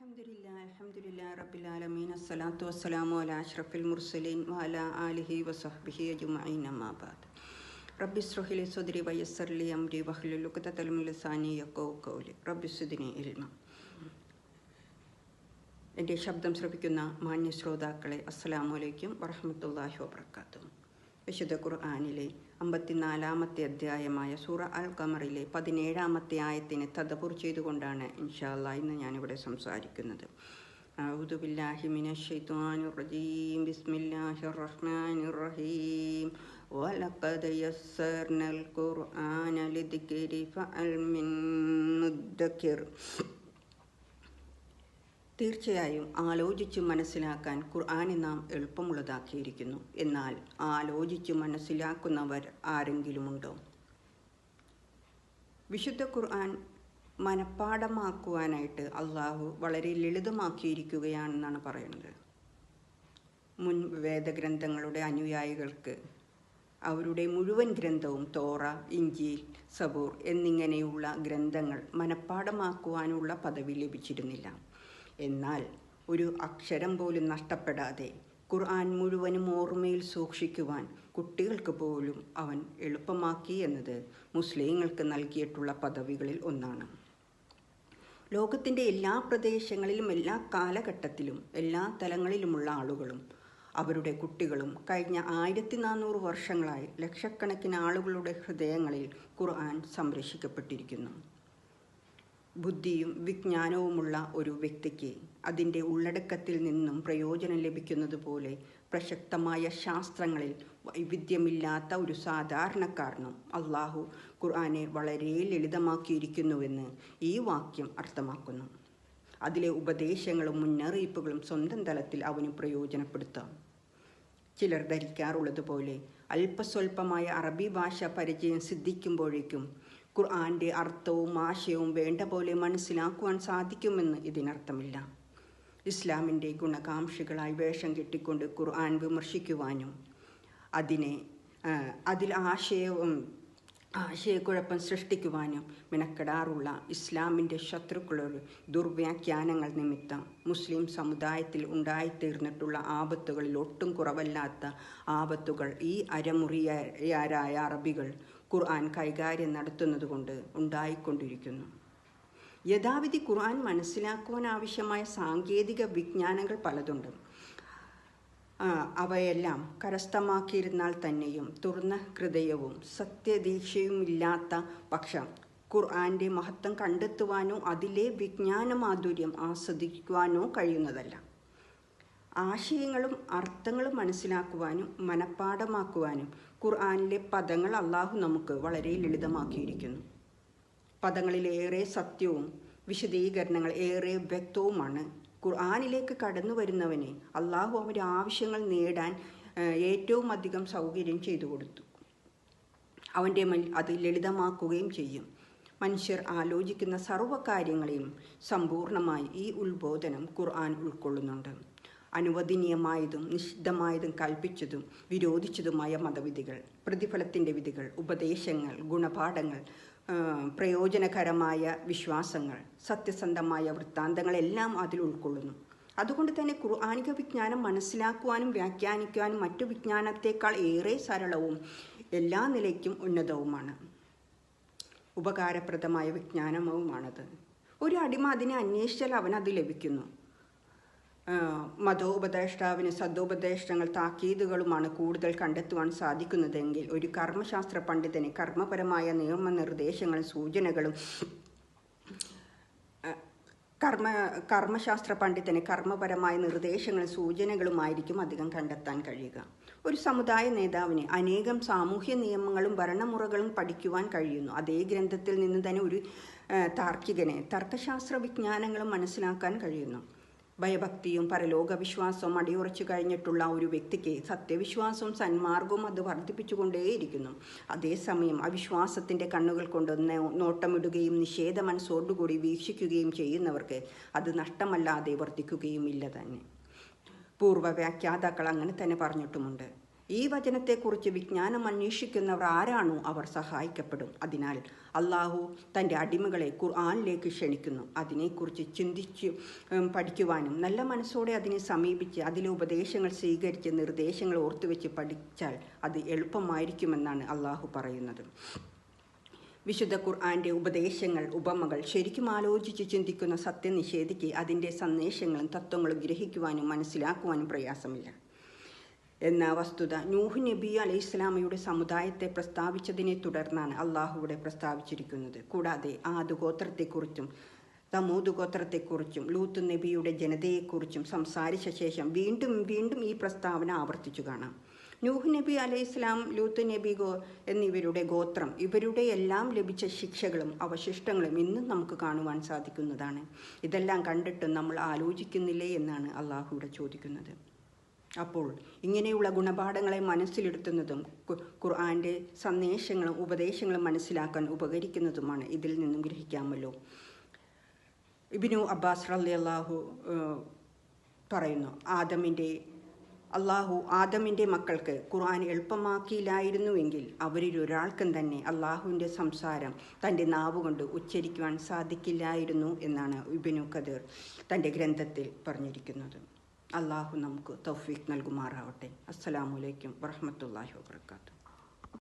അൽഹംദുലില്ലാഹി റബ്ബിൽ ആലമീൻ അസ്സലാത്തു വസ്സലാമു അലാ അഷ്റഫിൽ മുർസലീൻ വഅലാ ആലിഹി വസഹ്ബിഹി അജ്മഈൻ അമ്മാ ബഅദ്. റബ്ബി ഇശ്റഹ് ലി സദ്രി വയസ്സിർ ലി അംരി വഹ്ലുൽ ഉഖ്ദതം മിൻ ലിസാനി യഫ്ഖഹു ഖൗലി. റബ്ബി സിദ്നി ഇൽമ. എൻ്റെ ശബ്ദം ശ്രവിക്കുന്ന മാന്യ ശ്രോതാക്കളെ അസ്സലാമു അലൈക്കും വറഹ്മത്തുള്ളാഹി വബറകാതുഹു. വിശുദ്ധ ഖുർആനിലെ 54-ാമത്തെ അധ്യായമായ സൂറ അൽ ഖമറിലെ 17-ാമത്തെ ആയത്തിനെ തദബ്ബുർ ചെയ്തുകൊണ്ടാണ് ഇൻഷാ അല്ലാഹ് ഇന്ന് ഞാനിവിടെ സംസാരിക്കുന്നത്. അഊദു ബില്ലാഹി മിനശ് ശൈത്വാനിർ റജീം. ബിസ്മില്ലാഹിർ റഹ്മാനിർ റഹീം. വലഖദ് യസ്സർനൽ ഖുർആന ലിദ്ദിക്രി ഫഅൽ മിൻ മുദ്ദക്കിർ. തീർച്ചയായും ആലോചിച്ച് മനസ്സിലാക്കാൻ ഖുർആനെ നാം എളുപ്പമുള്ളതാക്കിയിരിക്കുന്നു. എന്നാൽ ആലോചിച്ച് മനസ്സിലാക്കുന്നവർ ആരെങ്കിലുമുണ്ടോ? വിശുദ്ധ ഖുർആൻ മനഃപ്പാഠമാക്കുവാനായിട്ട് അള്ളാഹു വളരെ ലളിതമാക്കിയിരിക്കുകയാണെന്നാണ് പറയുന്നത്. മുൻ വേദഗ്രന്ഥങ്ങളുടെ അനുയായികൾക്ക് അവരുടെ മുഴുവൻ ഗ്രന്ഥവും തോറ, ഇഞ്ചീൽ, സബൂർ എന്നിങ്ങനെയുള്ള ഗ്രന്ഥങ്ങൾ മനഃപ്പാഠമാക്കുവാനുള്ള പദവി ലഭിച്ചിരുന്നില്ല. എന്നാൽ ഒരു അക്ഷരം പോലും നഷ്ടപ്പെടാതെ ഖുർആൻ മുഴുവനും ഓർമ്മയിൽ സൂക്ഷിക്കുവാൻ കുട്ടികൾക്ക് പോലും അവൻ എളുപ്പമാക്കി എന്നത് മുസ്ലിങ്ങൾക്ക് നൽകിയിട്ടുള്ള പദവികളിൽ ഒന്നാണ്. ലോകത്തിൻ്റെ എല്ലാ പ്രദേശങ്ങളിലും എല്ലാ കാലഘട്ടത്തിലും എല്ലാ തലങ്ങളിലുമുള്ള ആളുകളും അവരുടെ കുട്ടികളും കഴിഞ്ഞ 1400 വർഷങ്ങളായി ലക്ഷക്കണക്കിന് ആളുകളുടെ ഹൃദയങ്ങളിൽ ഖുർആൻ സംരക്ഷിക്കപ്പെട്ടിരിക്കുന്നു. ബുദ്ധിയും വിജ്ഞാനവുമുള്ള ഒരു വ്യക്തിക്ക് അതിൻ്റെ ഉള്ളടക്കത്തിൽ നിന്നും പ്രയോജനം ലഭിക്കുന്നത് പോലെ പ്രസക്തമായ ശാസ്ത്രങ്ങളിൽ വൈവിധ്യമില്ലാത്ത ഒരു സാധാരണക്കാരനും അള്ളാഹു ഖുർആനെ വളരെ ലളിതമാക്കിയിരിക്കുന്നുവെന്ന് ഈ വാക്യം അർത്ഥമാക്കുന്നു. അതിലെ ഉപദേശങ്ങളും മുന്നറിയിപ്പുകളും സ്വന്തം തലത്തിൽ അവന് പ്രയോജനപ്പെടുത്താം. ചിലർ ധരിക്കാറുള്ളതുപോലെ അല്പസ്വല്പമായ അറബി ഭാഷ പരിചയം സിദ്ധിക്കുമ്പോഴേക്കും ഖുർആൻ്റെ അർത്ഥവും ആശയവും വേണ്ട പോലെ മനസ്സിലാക്കുവാൻ സാധിക്കുമെന്ന് ഇതിനർത്ഥമില്ല. ഇസ്ലാമിൻ്റെ ഗുണകാംക്ഷികളായി വേഷം കെട്ടിക്കൊണ്ട് ഖുർആൻ വിമർശിക്കുവാനും അതിൽ ആശയക്കുഴപ്പം സൃഷ്ടിക്കുവാനും മെനക്കെടാറുള്ള ഇസ്ലാമിൻ്റെ ശത്രുക്കളുടെ ദുർവ്യാഖ്യാനങ്ങൾ നിമിത്തം മുസ്ലിം സമുദായത്തിൽ ഉണ്ടായിത്തീർന്നിട്ടുള്ള ആപത്തുകളിൽ ഒട്ടും കുറവല്ലാത്ത ആപത്തുകൾ ഈ അരമുറിയാരായ അറബികൾ ഖുർആൻ കൈകാര്യം നടത്തുന്നതുകൊണ്ട് ഉണ്ടായിക്കൊണ്ടിരിക്കുന്നു. യഥാവിധി ഖുർആൻ മനസ്സിലാക്കുവാൻ ആവശ്യമായ സാങ്കേതിക വിജ്ഞാനങ്ങൾ പലതുണ്ട്. അവയെല്ലാം കരസ്ഥമാക്കിയിരുന്നാൽ തന്നെയും തുറന്ന ഹൃദയവും സത്യദീക്ഷയും ഇല്ലാത്ത പക്ഷം ഖുർആൻ്റെ മഹത്വം കണ്ടെത്തുവാനോ അതിലെ വിജ്ഞാന മാധുര്യം ആസ്വദിക്കുവാനോ കഴിയുന്നതല്ല. ആശയങ്ങളും അർത്ഥങ്ങളും മനസ്സിലാക്കുവാനും മനഃപ്പാഠമാക്കുവാനും ഖുർആനിലെ പദങ്ങൾ അള്ളാഹു നമുക്ക് വളരെ ലളിതമാക്കിയിരിക്കുന്നു. പദങ്ങളിലേറെ സത്യവും വിശദീകരണങ്ങൾ ഏറെ വ്യക്തവുമാണ്. ഖുർആനിലേക്ക് കടന്നു വരുന്നവനെ അള്ളാഹു അവൻ്റെ ആവശ്യങ്ങൾ നേടാൻ ഏറ്റവും അധികം സൗകര്യം ചെയ്തു കൊടുത്തു. അവൻ്റെ അത് ലളിതമാക്കുകയും ചെയ്യും. മനുഷ്യർ ആലോചിക്കുന്ന സർവ്വകാര്യങ്ങളെയും സമ്പൂർണമായി ഈ ഉത്ബോധനം ഖുർആൻ ഉൾക്കൊള്ളുന്നുണ്ട്. അനുവദനീയമായതും നിഷിദ്ധമായതും കൽപ്പിച്ചതും വിരോധിച്ചതുമായ മതവിധികൾ, പ്രതിഫലത്തിൻ്റെ വിധികൾ, ഉപദേശങ്ങൾ, ഗുണപാഠങ്ങൾ, പ്രയോജനകരമായ വിശ്വാസങ്ങൾ, സത്യസന്ധമായ വൃത്താന്തങ്ങളെല്ലാം അതിൽ ഉൾക്കൊള്ളുന്നു. അതുകൊണ്ട് തന്നെ ഖുർആനിക വിജ്ഞാനം മനസ്സിലാക്കുവാനും വ്യാഖ്യാനിക്കുവാനും മറ്റു വിജ്ഞാനത്തേക്കാൾ ഏറെ സരളവും എല്ലാ നിലയ്ക്കും ഉന്നതവുമാണ്. ഉപകാരപ്രദമായ വിജ്ഞാനവുമാണത്. ഒരു അടിമ അതിനെ അന്വേഷിച്ചാൽ അവനത് ലഭിക്കുന്നു. മതോപദേഷ്ടാവിന് സദോപദേഷ്ടങ്ങൾ താക്കീതുകളുമാണ് കൂടുതൽ കണ്ടെത്തുവാൻ സാധിക്കുന്നതെങ്കിൽ ഒരു കർമ്മശാസ്ത്ര പണ്ഡിതന് കർമ്മപരമായ നിയമനിർദ്ദേശങ്ങളും സൂചനകളും കർമ്മപരമായ നിർദ്ദേശങ്ങളും സൂചനകളുമായിരിക്കും അധികം കണ്ടെത്താൻ കഴിയുക. ഒരു സമുദായ നേതാവിന് അനേകം സാമൂഹ്യ നിയമങ്ങളും ഭരണമുറകളും പഠിക്കുവാൻ കഴിയുന്നു. അതേ ഗ്രന്ഥത്തിൽ നിന്ന് തന്നെ ഒരു താർക്കികന് തർക്കശാസ്ത്ര വിജ്ഞാനങ്ങളും മനസ്സിലാക്കാൻ കഴിയുന്നു. ഭയഭക്തിയും പരലോക വിശ്വാസവും അടിയുറച്ചു കഴിഞ്ഞിട്ടുള്ള ഒരു വ്യക്തിക്ക് സത്യവിശ്വാസവും സന്മാർഗവും അത് വർദ്ധിപ്പിച്ചുകൊണ്ടേയിരിക്കുന്നു. അതേസമയം അവിശ്വാസത്തിൻ്റെ കണ്ണുകൾ കൊണ്ട് നോട്ടമിടുകയും നിഷേധ മനസ്സോടുകൂടി വീക്ഷിക്കുകയും ചെയ്യുന്നവർക്ക് അത് നഷ്ടമല്ലാതെ വർദ്ധിക്കുകയും ഇല്ല തന്നെ. പൂർവ്വ വ്യാഖ്യാതാക്കൾ അങ്ങനെ തന്നെ പറഞ്ഞിട്ടുമുണ്ട്. ഈ വചനത്തെക്കുറിച്ച് വിജ്ഞാനം അന്വേഷിക്കുന്നവർ ആരാണോ അവർ സഹായിക്കപ്പെടും. അതിനാൽ അള്ളാഹു തൻ്റെ അടിമകളെ ഖുർആനിലേക്ക് ക്ഷണിക്കുന്നു. അതിനെക്കുറിച്ച് ചിന്തിച്ച് പഠിക്കുവാനും നല്ല മനസ്സോടെ അതിനെ സമീപിച്ച് അതിലെ ഉപദേശങ്ങൾ സ്വീകരിച്ച് നിർദ്ദേശങ്ങൾ ഓർത്തുവെച്ച് പഠിച്ചാൽ അത് എളുപ്പമായിരിക്കുമെന്നാണ് അള്ളാഹു പറയുന്നത്. വിശുദ്ധ ഖുർആന്റെ ഉപദേശങ്ങൾ, ഉപമകൾ ശരിക്കും ആലോചിച്ച് ചിന്തിക്കുന്ന സത്യനിഷേധിക്ക് അതിൻ്റെ സന്ദേശങ്ങളും തത്വങ്ങളും ഗ്രഹിക്കുവാനും മനസ്സിലാക്കുവാനും പ്രയാസമില്ല എന്ന വസ്തുത നൂഹ് നബി അലൈഹി ഇസ്ലാമയുടെ സമുദായത്തെ പ്രസ്താവിച്ചതിനെ തുടർന്നാണ് അള്ളാഹു ഇവിടെ പ്രസ്താവിച്ചിരിക്കുന്നത്. കൂടാതെ ആദ് ഗോത്രത്തെക്കുറിച്ചും തമൂദ് ഗോത്രത്തെക്കുറിച്ചും ലൂത്ത് നബിയുടെ ജനതയെക്കുറിച്ചും സംസാരിച്ച ശേഷം വീണ്ടും വീണ്ടും ഈ പ്രസ്താവന ആവർത്തിച്ചു കാണാം. നൂഹ് നബി അലൈഹി ഇസ്ലാം, ലൂത്ത് നബി എന്നിവരുടെ ഗോത്രം, ഇവരുടെ എല്ലാം ലഭിച്ച ശിക്ഷകളും അവശിഷ്ടങ്ങളും ഇന്നും നമുക്ക് കാണുവാൻ സാധിക്കുന്നതാണ്. ഇതെല്ലാം കണ്ടിട്ടും നമ്മൾ ആലോചിക്കുന്നില്ലേ എന്നാണ് അള്ളാഹു ഇവിടെ ചോദിക്കുന്നത്. അപ്പോൾ ഇങ്ങനെയുള്ള ഗുണപാഠങ്ങളെ മനസ്സിലെടുത്തുന്നതും ഖുർആന്റെ സന്ദേശങ്ങളും ഉപദേശങ്ങളും മനസ്സിലാക്കാൻ ഉപകരിക്കുന്നതുമാണ്. ഇതിൽ നിന്നും ഗ്രഹിക്കാമല്ലോ. ഇബ്നു അബ്ബാസ് റളിയല്ലാഹു പറയുന്നു, അള്ളാഹു ആദമിൻ്റെ മക്കൾക്ക് ഖുർആൻ എളുപ്പമാക്കിയില്ലായിരുന്നുവെങ്കിൽ അവരിൽ ഒരാൾക്കും തന്നെ അള്ളാഹുവിൻ്റെ സംസാരം തൻ്റെ നാവുകൊണ്ട് ഉച്ചരിക്കുവാൻ സാധിക്കില്ലായിരുന്നു എന്നാണ് ഇബ്നു കഥീർ തൻ്റെ ഗ്രന്ഥത്തിൽ പറഞ്ഞിരിക്കുന്നത്. അള്ളാഹു നമുക്ക് തൗഫീഖ് നൽകുമാറാവട്ടെ. അസ്സലാമു അലൈക്കും വറഹ്മത്തുള്ളാഹി വബറകാതുഹു.